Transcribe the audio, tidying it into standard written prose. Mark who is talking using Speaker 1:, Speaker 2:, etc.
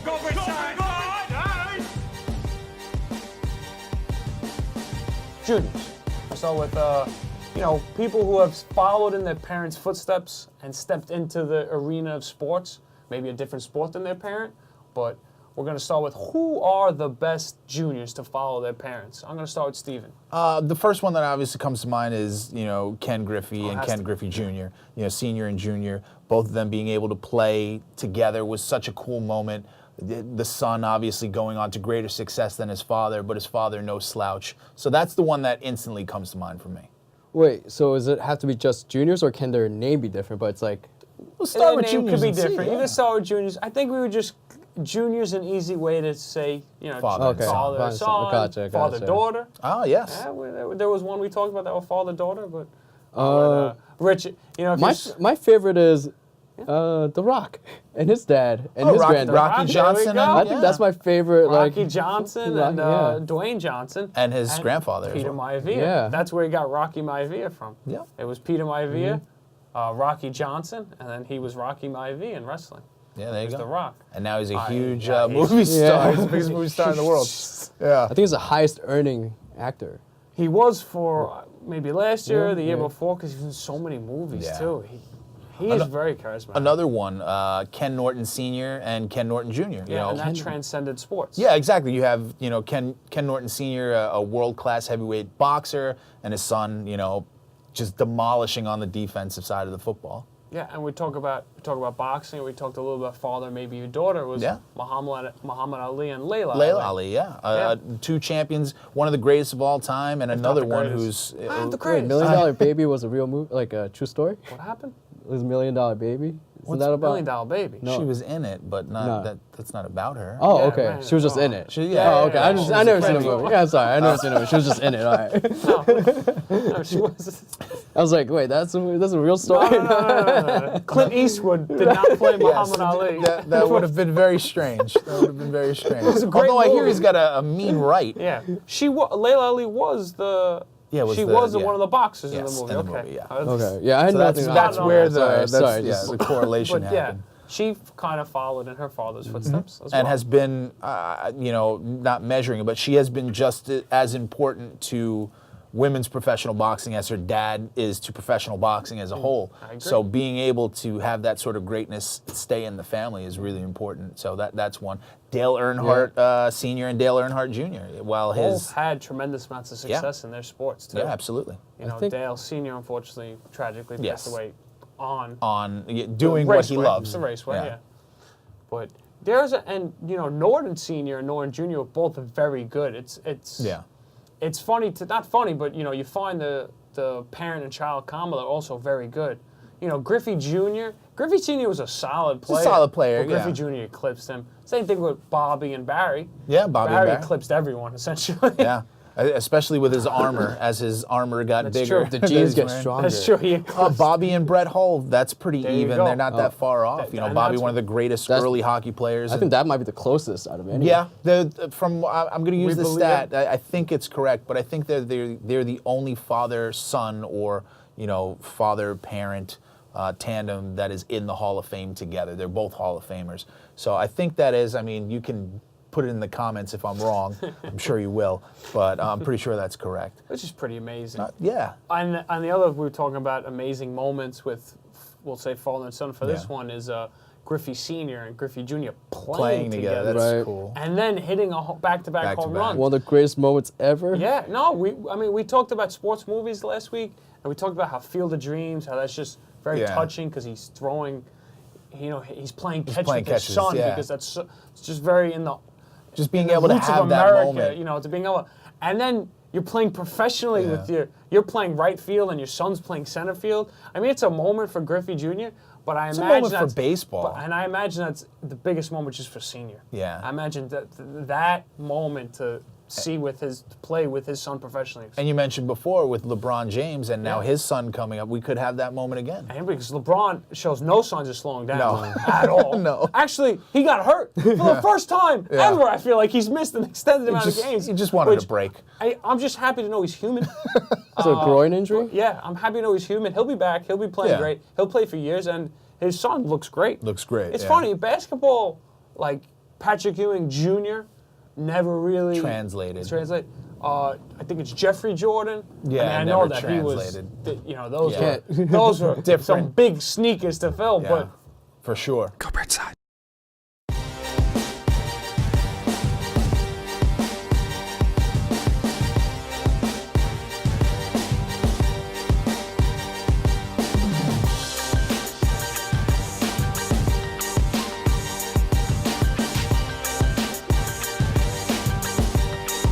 Speaker 1: Go Bridgeside!
Speaker 2: Juniors. So with, people who have followed in their parents' footsteps and stepped into the arena of sports, maybe a different sport than their parent, but we're going to start with who are the best juniors to follow their parents. I'm going to start with Steven.
Speaker 3: The first one that obviously comes to mind is, Ken Griffey and Ken Griffey Jr., senior and junior, both of them being able to play together was such a cool moment. The son obviously going on to greater success than his father, but his father no slouch. So that's the one that instantly comes to mind for me.
Speaker 4: Wait, so does it have to be just juniors, or can their name be different? But it's like,
Speaker 3: we'll start with
Speaker 2: name
Speaker 3: juniors.
Speaker 2: Could be
Speaker 3: and see,
Speaker 2: different. You can start with juniors. I think we would just juniors an easy way to say,
Speaker 3: Father and son.
Speaker 2: father son,
Speaker 4: Gotcha.
Speaker 2: father daughter.
Speaker 3: Oh yes.
Speaker 2: Yeah, there was one we talked about that was father daughter, but Rich,
Speaker 4: my favorite is The Rock and his dad and his granddad.
Speaker 3: Rocky Johnson.
Speaker 4: I think that's my favorite.
Speaker 2: Rocky Johnson and Dwayne Johnson.
Speaker 3: And his grandfather.
Speaker 2: Peter Maivia.
Speaker 4: Yeah.
Speaker 2: That's where he got Rocky Maivia from.
Speaker 3: Yeah.
Speaker 2: It was Peter Maivia, Rocky Johnson, and then he was Rocky Maivia in wrestling.
Speaker 3: Yeah, there you go.
Speaker 2: The Rock.
Speaker 3: And now he's a huge movie star. He's the biggest movie star in the world. Yeah.
Speaker 4: I think he's the highest earning actor.
Speaker 2: He was for maybe last year or the year before, because he's in so many movies too. He is very charismatic.
Speaker 3: Another one, Ken Norton Sr. and Ken Norton Jr.
Speaker 2: Yeah, and that transcended sports.
Speaker 3: Yeah, exactly. You have, Ken Norton Sr., a world-class heavyweight boxer, and his son, just demolishing on the defensive side of the football.
Speaker 2: Yeah, and we talk about boxing. We talked a little about father, maybe your daughter was Muhammad Ali and Layla.
Speaker 3: Layla Ali, two champions, one of the greatest of all time, and another one who's
Speaker 2: the
Speaker 4: Wait, $1 Million Baby was a real movie, like a true story?
Speaker 2: What happened?
Speaker 4: It was $1 Million Baby.
Speaker 2: What's
Speaker 4: that about?
Speaker 2: $1 Million Baby?
Speaker 4: No.
Speaker 3: She was in it, but that's not about her.
Speaker 4: Oh,
Speaker 2: Yeah,
Speaker 4: okay.
Speaker 2: right.
Speaker 4: She was just in it.
Speaker 3: Yeah,
Speaker 4: okay. I never seen the movie. Yeah, sorry. I never seen the movie. She was just in it. All right.
Speaker 2: No, she was.
Speaker 4: I was like, wait, that's a real story?
Speaker 2: No. Clint Eastwood did not play Muhammad Ali.
Speaker 3: That would have been very strange. That would have been very strange.
Speaker 2: was a great
Speaker 3: Although I hear
Speaker 2: movie.
Speaker 3: he's got a mean right.
Speaker 2: Yeah, Layla Ali was the. She was one of the boxers in the movie. Okay.
Speaker 4: Okay. Yeah, I had nothing.
Speaker 3: That's where
Speaker 4: sorry,
Speaker 3: the correlation
Speaker 2: But
Speaker 3: happened.
Speaker 2: she kind of followed in her father's footsteps as well.
Speaker 3: And has been, not measuring it, but she has been just as important to women's professional boxing as her dad is to professional boxing as a whole.
Speaker 2: I agree.
Speaker 3: So being able to have that sort of greatness stay in the family is really important. So that's one. Dale Earnhardt Sr. and Dale Earnhardt Jr. While
Speaker 2: both had tremendous amounts of success in their sports too.
Speaker 3: Yeah, absolutely.
Speaker 2: Dale Sr. unfortunately tragically passed away on
Speaker 3: doing what he loves.
Speaker 2: The raceway, yeah. But there's Norton Sr. and Norton Jr. are both very good. It's funny not funny, but you find the parent and child combo are also very good. Griffey Sr. was a solid player. But Griffey Jr. eclipsed him. Same thing with Bobby and Barry.
Speaker 3: Yeah, Barry
Speaker 2: eclipsed everyone essentially.
Speaker 3: Yeah. Especially with his armor, as his armor got bigger.
Speaker 4: The genes get stronger.
Speaker 2: That's true.
Speaker 3: Bobby and Brett Hull, that's pretty even.
Speaker 2: go.
Speaker 3: They're not that far off. Bobby, one of the greatest early hockey players.
Speaker 4: I think that might be the closest out of any.
Speaker 3: Yeah, I'm going to use the stat. I think it's correct, but I think they're the only father-son or father-parent tandem that is in the Hall of Fame together. They're both Hall of Famers. So I think that is. You can put it in the comments if I'm wrong. I'm sure you will, but I'm pretty sure that's correct.
Speaker 2: Which is pretty amazing.
Speaker 3: Yeah.
Speaker 2: On the other, we were talking about amazing moments with, we'll say, father and son. For this one is Griffey Sr. and Griffey Jr. playing together.
Speaker 3: That's cool.
Speaker 2: And then hitting a back-to-back home run.
Speaker 4: One of the greatest moments ever.
Speaker 2: Yeah. No, we talked about sports movies last week, and we talked about how Field of Dreams, how that's just very touching because he's throwing, he's playing catch with his son because it's just very in the.
Speaker 3: Just being able to have that moment.
Speaker 2: To being able, and then you're playing professionally with you're playing right field and your son's playing center field. It's a moment for Griffey Jr., but I imagine
Speaker 3: a moment for baseball.
Speaker 2: And I imagine that's the biggest moment just for Senior.
Speaker 3: Yeah.
Speaker 2: I imagine that moment to play with his son professionally.
Speaker 3: And you mentioned before with LeBron James and now his son coming up, we could have that moment again.
Speaker 2: And because LeBron shows no signs of slowing down
Speaker 3: No.
Speaker 2: at all.
Speaker 3: No.
Speaker 2: Actually, he got hurt for the first time ever. I feel like he's missed an extended amount of games.
Speaker 3: He just wanted a break.
Speaker 2: I'm just happy to know he's human.
Speaker 4: So a groin injury?
Speaker 2: Yeah, I'm happy to know he's human. He'll be back. He'll be playing great. He'll play for years, and his son looks great.
Speaker 3: Looks great.
Speaker 2: It's funny, basketball, Patrick Ewing Jr. never really
Speaker 3: translated.
Speaker 2: I think it's Jeffrey Jordan.
Speaker 3: Yeah,
Speaker 2: I know that translated.
Speaker 3: He
Speaker 2: was. Those
Speaker 3: Yeah.
Speaker 2: were those were some
Speaker 3: Different.
Speaker 2: big sneakers to fill,
Speaker 3: Yeah,
Speaker 2: but
Speaker 3: for sure.
Speaker 1: Go Bridgeside.